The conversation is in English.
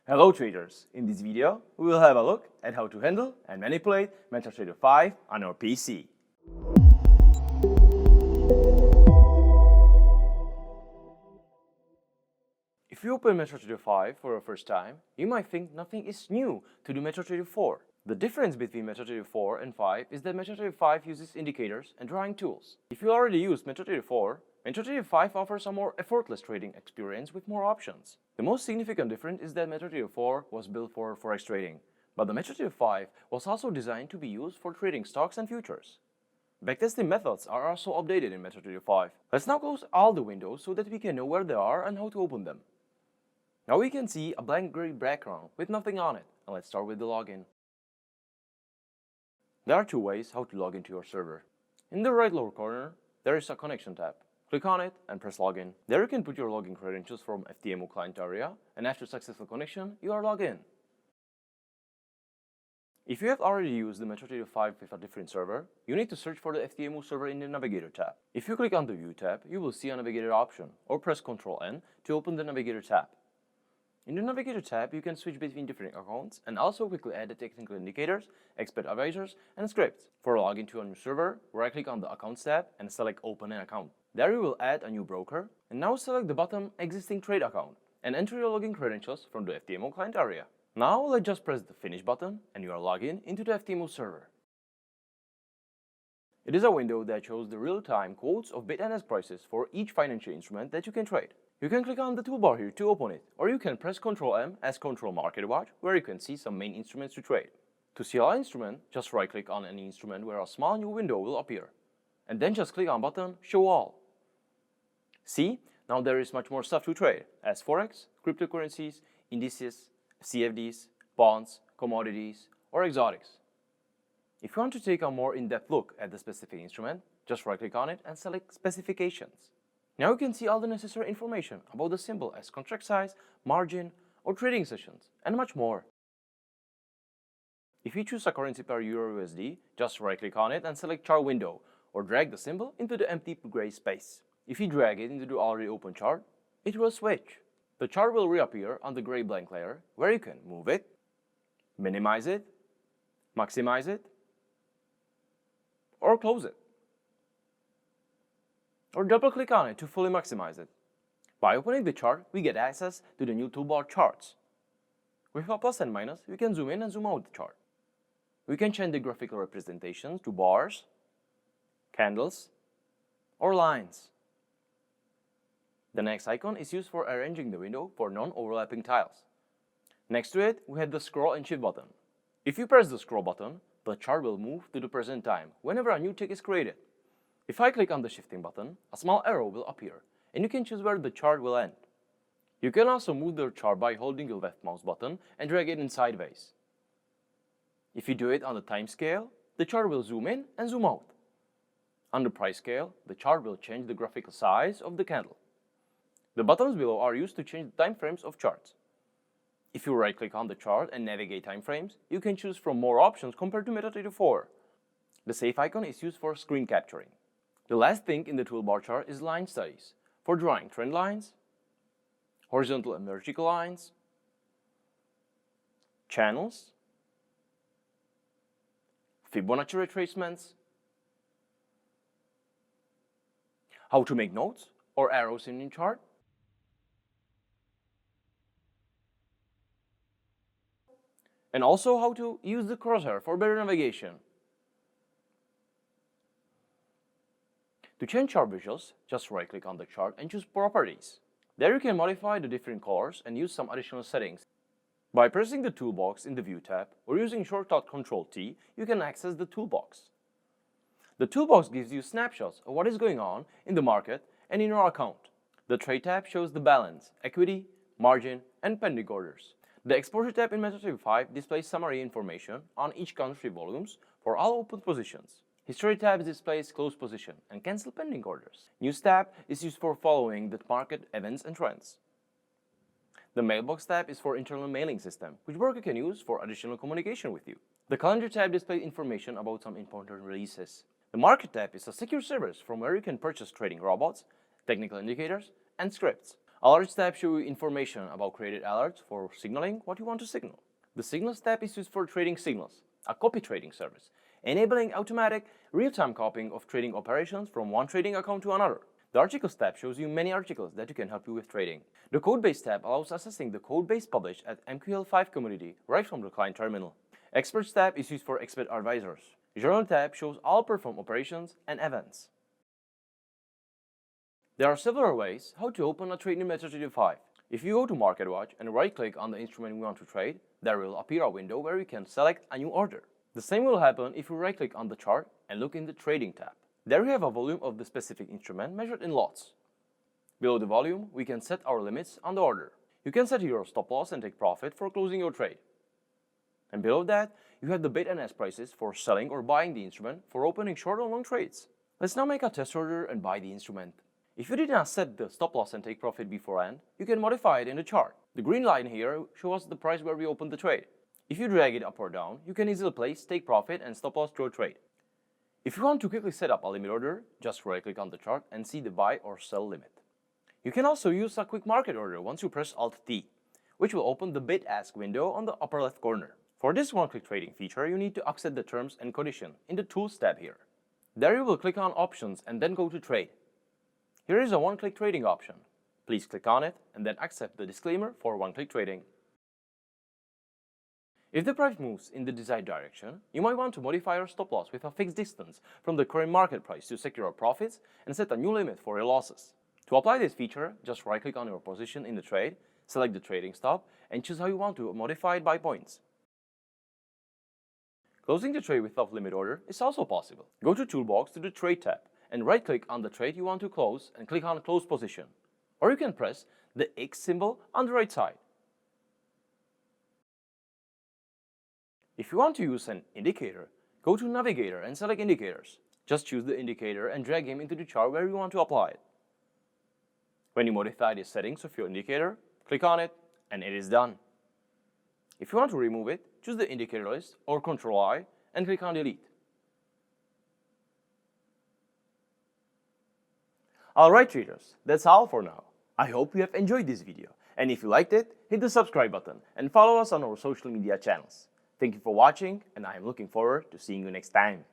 Hello traders! In this video, we will have a look at how to handle and manipulate MetaTrader 5 on our PC. If you open MetaTrader 5 for the first time, you might think nothing is new to do MetaTrader 4. The difference between MetaTrader 4 and 5 is that MetaTrader 5 uses indicators and drawing tools. If you already use MetaTrader 4, MetaTrader 5 offers a more effortless trading experience with more options. The most significant difference is that MetaTrader 4 was built for forex trading, but the MetaTrader 5 was also designed to be used for trading stocks and futures. Backtesting methods are also updated in MetaTrader 5. Let's now close all the windows so that we can know where they are and how to open them. Now we can see a blank gray background with nothing on it, and let's start with the login. There are two ways how to log into your server. In the right lower corner, there is a connection tab. Click on it and press login. There you can put your login credentials from FTMO client area, and after successful connection, you are logged in. If you have already used the MetaTrader 5 with a different server, you need to search for the FTMO server in the Navigator tab. If you click on the View tab, you will see a Navigator option, or press Ctrl-N to open the Navigator tab. In the Navigator tab, you can switch between different accounts and also quickly add the technical indicators, expert advisors, and scripts. For a login to a new server, right-click on the Accounts tab and select Open an Account. There you will add a new broker, and now select the bottom Existing Trade Account and enter your login credentials from the FTMO client area. Now let's just press the Finish button and you are logged in into the FTMO server. It is a window that shows the real-time quotes of bid and ask prices for each financial instrument that you can trade. You can click on the toolbar here to open it, or you can press Ctrl-M as Control Market Watch, where you can see some main instruments to trade. To see all instruments, just right-click on any instrument where a small new window will appear, and then just click on button Show All. See, now there is much more stuff to trade, as Forex, cryptocurrencies, indices, CFDs, bonds, commodities, or exotics. If you want to take a more in-depth look at the specific instrument, just right-click on it and select Specifications. Now you can see all the necessary information about the symbol as contract size, margin, or trading sessions, and much more. If you choose a currency pair Euro-USD, just right-click on it and select Chart Window, or drag the symbol into the empty gray space. If you drag it into the already open chart, it will switch. The chart will reappear on the gray blank layer, where you can move it, minimize it, maximize it, or close it, or double-click on it to fully maximize it. By opening the chart, we get access to the new toolbar Charts. With a plus and minus, we can zoom in and zoom out the chart. We can change the graphical representations to bars, candles, or lines. The next icon is used for arranging the window for non-overlapping tiles. Next to it, we have the Scroll and Shift button. If you press the Scroll button, the chart will move to the present time whenever a new tick is created. If I click on the Shifting button, a small arrow will appear, and you can choose where the chart will end. You can also move the chart by holding the left mouse button and drag it in sideways. If you do it on the time scale, the chart will zoom in and zoom out. On the price scale, the chart will change the graphical size of the candle. The buttons below are used to change the time frames of charts. If you right-click on the chart and navigate time frames, you can choose from more options compared to MetaTrader 4. The Save icon is used for screen capturing. The last thing in the toolbar chart is line studies, for drawing trend lines, horizontal and vertical lines, channels, Fibonacci retracements, how to make notes or arrows in your chart, and also how to use the crosshair for better navigation. To change chart visuals, just right-click on the chart and choose Properties. There you can modify the different colors and use some additional settings. By pressing the toolbox in the View tab or using shortcut Ctrl-T, you can access the toolbox. The toolbox gives you snapshots of what is going on in the market and in your account. The Trade tab shows the balance, equity, margin, and pending orders. The Exposure tab in MetaTrader 5 displays summary information on each country volumes for all open positions. History tab displays closed position and cancel pending orders. News tab is used for following the market events and trends. The Mailbox tab is for internal mailing system, which broker can use for additional communication with you. The Calendar tab displays information about some important releases. The Market tab is a secure service from where you can purchase trading robots, technical indicators, and scripts. Alerts tab shows you information about created alerts for signaling what you want to signal. The Signals tab is used for trading signals, a copy trading service, enabling automatic, real-time copying of trading operations from one trading account to another. The Articles tab shows you many articles that can help you with trading. The Codebase tab allows accessing the codebase published at MQL5 community right from the client terminal. Experts tab is used for expert advisors. Journal tab shows all performed operations and events. There are several ways how to open a trade in MetaTrader 5. If you go to MarketWatch and right-click on the instrument we want to trade, there will appear a window where you can select a new order. The same will happen if you right-click on the chart and look in the Trading tab. There we have a volume of the specific instrument measured in lots. Below the volume, we can set our limits on the order. You can set your stop loss and take profit for closing your trade. And below that, you have the bid and ask prices for selling or buying the instrument for opening short or long trades. Let's now make a test order and buy the instrument. If you did not set the stop loss and take profit beforehand, you can modify it in the chart. The green line here shows the price where we opened the trade. If you drag it up or down, you can easily place take profit and stop loss to your trade. If you want to quickly set up a limit order, just right-click on the chart and see the buy or sell limit. You can also use a quick market order once you press Alt-T, which will open the bid-ask window on the upper left corner. For this one-click trading feature, you need to accept the terms and conditions in the Tools tab here. There you will click on Options and then go to Trade. Here is a one-click trading option. Please click on it and then accept the disclaimer for one-click trading. If the price moves in the desired direction, you might want to modify your stop loss with a fixed distance from the current market price to secure your profits and set a new limit for your losses. To apply this feature, just right-click on your position in the trade, select the trading stop, and choose how you want to modify it by points. Closing the trade without limit order is also possible. Go to Toolbox to the Trade tab and right-click on the trade you want to close and click on Close Position. Or you can press the X symbol on the right side. If you want to use an indicator, go to Navigator and select Indicators. Just choose the indicator and drag him into the chart where you want to apply it. When you modify the settings of your indicator, click on it and it is done. If you want to remove it, choose the indicator list or Ctrl-I and click on Delete. Alright traders, that's all for now. I hope you have enjoyed this video, and if you liked it, hit the subscribe button and follow us on our social media channels. Thank you for watching, and I am looking forward to seeing you next time.